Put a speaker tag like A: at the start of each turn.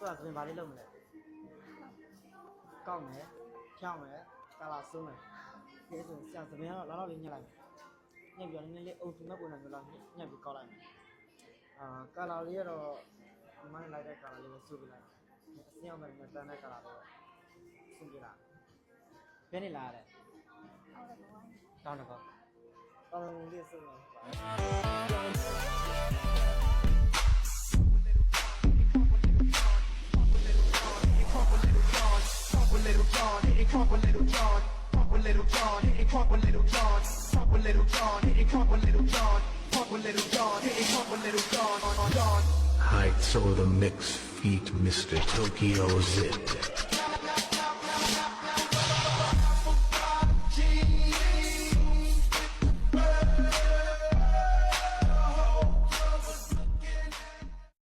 A: ဆိုတာဆိုရင်ဘာလေးလုပ်မလဲကောက်မယ်ဖြောင်းမယ်ကာလာဆုံးမယ်ဒီဆိုရင်ဆရာသမီးကတော့လောက်လေးညှက်လိုက်ညှက်ပြီးတော့နည်းနည်းလေးအုပ်စုမဲ့ပုံစံမျိုးလောက်ညှက်ပြီးကောက်လိုက်မယ်ကာလာလေးကတော့ဒီမှလိုက်တဲ့ကာလာလေးပဲစုပြီးလိုက်အစင်းအောင်မဲ့တန်းတဲ့ကာလာလေးပဲစုပြလိုက်ဘယ်နေလာရတယ်တောင်းတော့တောင်းလေးစုမယ်
B: Little John, hit it crump with Little John, pump with Little John, hit it crump with Little John, pump with Little John, hit it crump with Little John, pump with Little John, hit it crump with Little John, on John.
C: Heights over the mix, feet, Mr. Tokyo Zip.